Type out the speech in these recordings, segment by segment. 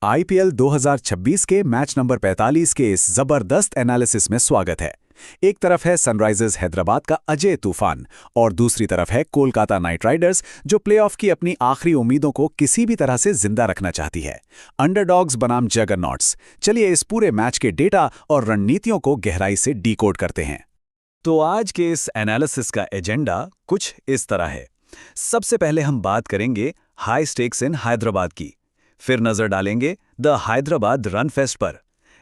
IPL 2026 के match number 45 के इस जबरदस्त एनालिसिस में स्वागत है। एक तरफ है सनराइजर्स हैदराबाद का अजय तूफान और दूसरी तरफ है कोलकाता नाइट राइडर्स जो प्लेऑफ की अपनी आखिरी उम्मीदों को किसी भी तरह से जिंदा रखना चाहती है। अंडरडॉग्स बनाम जगरनॉट्स। चलिए इस पूरे मैच के डेटा और रणनीतियों को गहराई से डीकोड करते हैं। तो आज के इस एनालिसिस का एजेंडा कुछ इस तरह है। सबसे पहले हम बात करेंगे हाई स्टेक्स इन हैदराबाद की, फिर नजर डालेंगे द हैदराबाद रन फेस्ट पर।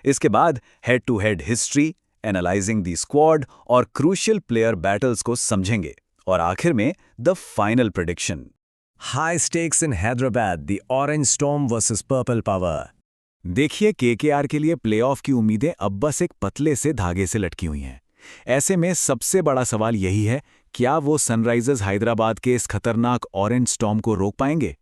इसके बाद head to head history, analysing the squad और क्रूशियल प्लेयर बैटल्स को समझेंगे और आखिर में the final prediction. High stakes in Hyderabad, the Orange Storm versus Purple Power. देखिए केकेआर के लिए प्लेऑफ की उम्मीदें अब बस एक पतले से धागे से लटकी हुई हैं। ऐसे में सबसे बड़ा सवाल यही है, क्या वो सनराइजर्स हैदराबाद के इस खतरनाक ऑरेंज स्टॉर्म को रोक पाएंगे?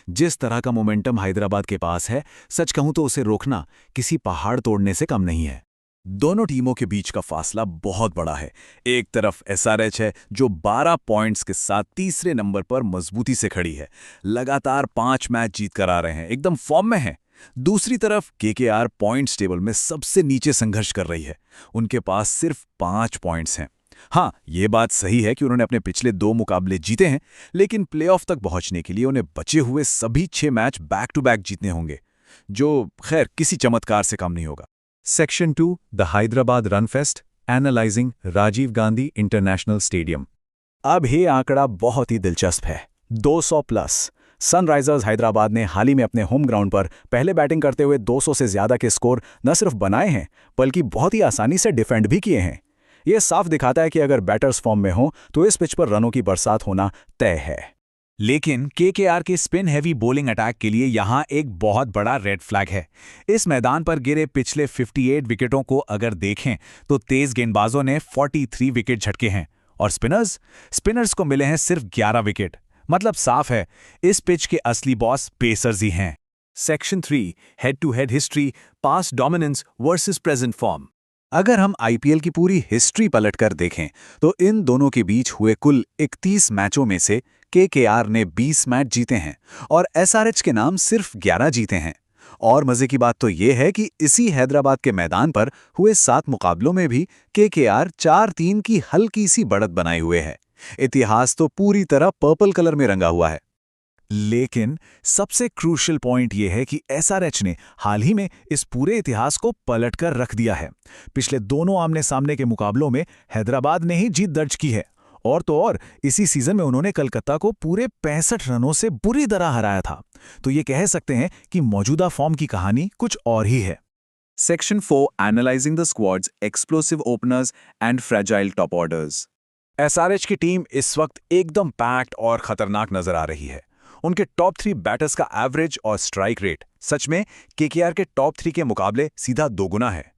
जिस तरह का मोमेंटम हैदराबाद के पास है, सच कहूं तो उसे रोकना किसी पहाड़ तोड़ने से कम नहीं है। दोनों टीमों के बीच का फासला बहुत बड़ा है। एक तरफ एसआरएच है जो 12 पॉइंट्स के साथ तीसरे नंबर पर मजबूती से खड़ी है, लगातार 5 मैच जीत कर आ रहे हैं, एकदम फॉर्म में है। दूसरी तरफ केकेआर पॉइंट्स टेबल में सबसे नीचे संघर्ष कर रही है। उनके पास सिर्फ 5 पॉइंट्स हैं। हाँ, ये बात सही है कि उन्होंने अपने पिछले 2 मुकाबले जीते हैं, लेकिन प्लेऑफ तक पहुंचने के लिए उन्हें बचे हुए सभी 6 मैच बैक टू बैक जीतने होंगे, जो खैर किसी चमत्कार से कम नहीं होगा। Section 2 the Hyderabad run fest, analysing Rajiv Gandhi international stadium. अब ये आंकड़ा बहुत ही दिलचस्प है, 200 प्लस। सनराइजर्स हैदराबाद ने हाल ही में अपने होम ग्राउंड पर पहले बैटिंग करते हुए 200 से ज्यादा के स्कोर न सिर्फ बनाए हैं, बल्कि बहुत ही आसानी से डिफेंड भी किए हैं। यह साफ दिखाता है कि अगर बैटर्स फॉर्म में हो तो इस पिच पर रनों की बरसात होना तय है। लेकिन केकेआर के स्पिन हैवी बॉलिंग अटैक के लिए यहां एक बहुत बड़ा रेड फ्लैग है। इस मैदान पर गिरे पिछले 58 विकेटों को अगर देखें तो तेज गेंदबाजों ने 43 विकेट झटके हैं और स्पिनर्स को मिले हैं सिर्फ 11 विकेट। मतलब साफ है, इस पिच के असली बॉस पेसर्स ही हैं। Section 3 head to head history, past dominance versus present form. अगर हम आईपीएल की पूरी हिस्ट्री पलटकर देखें तो इन दोनों के बीच हुए कुल 31 मैचों में से केकेआर ने 20 मैच जीते हैं और एसआरएच के नाम सिर्फ 11 जीते हैं। और मजे की बात तो यह है कि इसी हैदराबाद के मैदान पर हुए 7 मुकाबलों में भी केकेआर 4-3 की हल्की सी बढ़त बनाए हुए है। इतिहास तो पूरी तरह पर्पल कलर में रंगा हुआ है। लेकिन सबसे क्रूशियल पॉइंट यह है कि एसआरएच ने हाल ही में इस पूरे इतिहास को पलटकर रख दिया है। पिछले दोनों आमने सामने के मुकाबलों में हैदराबाद ने ही जीत दर्ज की है, और तो और इसी सीजन में उन्होंने कलकत्ता को पूरे 65 रनों से बुरी तरह हराया था। तो ये कह सकते हैं कि मौजूदा फॉर्म की कहानी कुछ और ही है। Section 4 analysing the squads, explosive openers and fragile top orders. SRH की टीम इस वक्त एकदम पैक्ड और खतरनाक नजर आ रही है। उनके टॉप 3 बैटर्स का एवरेज और स्ट्राइक रेट सच में केकेआर के टॉप 3 के मुकाबले सीधा 2 गुना है।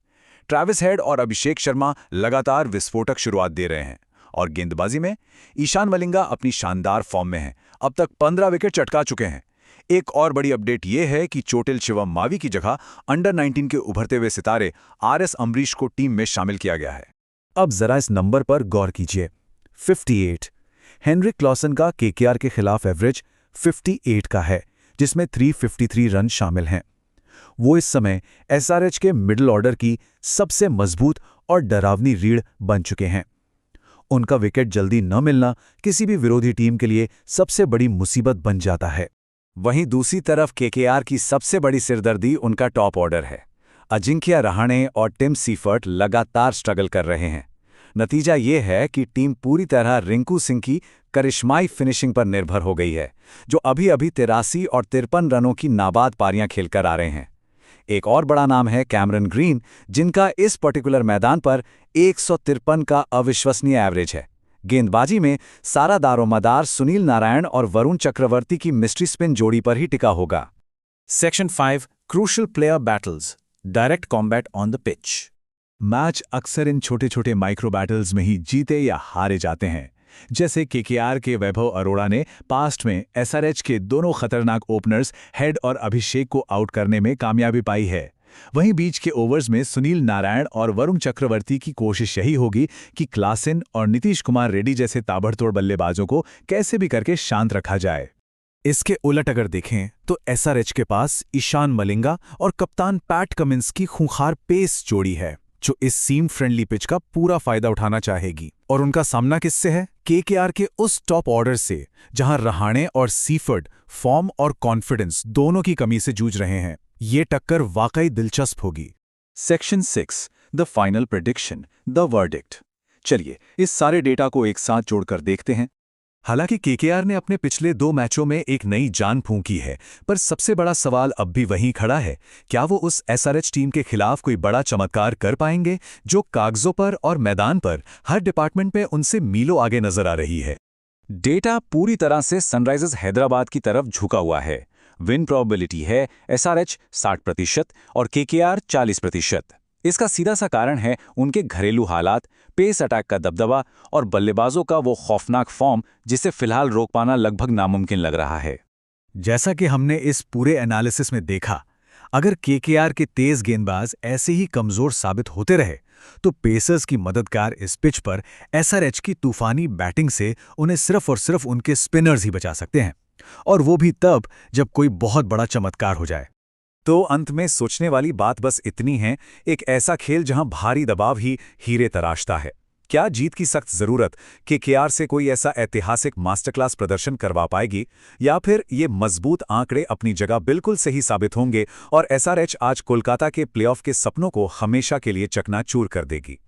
ट्रेविस हेड और अभिषेक शर्मा लगातार विस्फोटक शुरुआत दे रहे हैं और गेंदबाजी में ईशान मलिंगा अपनी शानदार फॉर्म में हैं। अब तक 15 विकेट चटका चुके हैं। एक और बड़ी अपडेट यह है कि चोटिल शिवम मावी की जगह अंडर 19 के उभरते हुए सितारे आरएस अमरीश को टीम में शामिल किया गया है। अब जरा इस नंबर पर गौर कीजिए, 58। हेनरिक क्लॉसन का केकेआर के खिलाफ एवरेज 58 का है, जिसमें 353 रन शामिल हैं। वो इस समय एसआरएच के मिडिल ऑर्डर की सबसे मजबूत और डरावनी रीढ़ बन चुके हैं। उनका विकेट जल्दी न मिलना किसी भी विरोधी टीम के लिए सबसे बड़ी मुसीबत बन जाता है। वहीं दूसरी तरफ केकेआर की सबसे बड़ी सिरदर्दी उनका टॉप ऑर्डर है। अजिंक्य रहाणे और टिम सीफर्ट लगातार स्ट्रगल कर रहे हैं। नतीजा ये है कि टीम पूरी तरह रिंकू सिंह की करिश्माई फिनिशिंग पर निर्भर हो गई है, जो अभी-अभी 83 और 53 रनों की नाबाद पारियां खेलकर आ रहे हैं। एक और बड़ा नाम है कैमरन ग्रीन, जिनका इस पर्टिकुलर मैदान पर 153 का अविश्वसनीय एवरेज है। गेंदबाजी में सारा दारोमदार सुनील नारायण और वरुण चक्रवर्ती की मिस्ट्री स्पिन जोड़ी पर ही टिका होगा। Section 5 crucial player battles, direct combat on the pitch. Match अक्सर इन छोटे-छोटे माइक्रो बैटल्स में ही जीते या हारे जाते हैं। जैसे केकेआर के वैभव अरोड़ा ने पास्ट में एसआरएच के दोनों खतरनाक ओपनर्स हेड और अभिषेक को आउट करने में कामयाबी पाई है। वहीं बीच के ओवर्स में सुनील नारायण और वरुण चक्रवर्ती की कोशिश यही होगी कि क्लासेन और नीतीश कुमार रेड्डी जैसे ताबड़तोड़ बल्लेबाजों को कैसे भी करके शांत रखा जाए। इसके उलट अगर देखें तो एसआरएच के पास ईशान मलिंगा और कप्तान पैट कमिंस की खूंखार पेस जोड़ी है, जो इस सीम फ्रेंडली पिच का पूरा फायदा उठाना चाहेगी। और उनका सामना किससे है? केकेआर के उस टॉप ऑर्डर से जहां रहाणे और सीफर्ड फॉर्म और कॉन्फिडेंस दोनों की कमी से जूझ रहे हैं। ये टक्कर वाकई दिलचस्प होगी। Section 6 the final prediction the verdict. चलिए इस सारे डेटा को एक साथ जोड़कर देखते हैं। हालांकि केकेआर ने अपने पिछले 2 मैचों में एक नई जान फूंकी है, पर सबसे बड़ा सवाल अब भी वहीं खड़ा है। क्या वो उस एसआरएच टीम के खिलाफ कोई बड़ा चमत्कार कर पाएंगे, जो कागजों पर और मैदान पर हर डिपार्टमेंट में उनसे मीलों आगे नजर आ रही है? डेटा पूरी तरह से सनराइजर्स हैदराबाद की तरफ झुका हुआ है। विन प्रोबेबिलिटी है एसआरएच 60% और केकेआर 40%। इसका सीधा सा कारण है उनके घरेलू हालात, पेस अटैक का दबदबा और बल्लेबाजों का वो खौफनाक फॉर्म, जिसे फिलहाल रोक पाना लगभग नामुमकिन लग रहा है। जैसा कि हमने इस पूरे एनालिसिस में देखा, अगर केकेआर के तेज गेंदबाज ऐसे ही कमजोर साबित होते रहे, तो पेसर्स की मददगार इस पिच पर एसआरएच की तूफानी बैटिंग से उन्हें सिर्फ और सिर्फ उनके स्पिनर्स ही बचा सकते हैं, और वो भी तब जब कोई बहुत बड़ा चमत्कार हो जाए। तो अंत में सोचने वाली बात बस इतनी है, एक ऐसा खेल जहां भारी दबाव ही हीरे तराशता है। क्या जीत की सख्त जरूरत केकेआर से कोई ऐसा ऐतिहासिक मास्टरक्लास प्रदर्शन करवा पाएगी, या फिर ये मजबूत आंकड़े अपनी जगह बिल्कुल सही साबित होंगे और एसआरएच आज कोलकाता के प्लेऑफ के सपनों को हमेशा के लिए चकनाचूर कर देगी?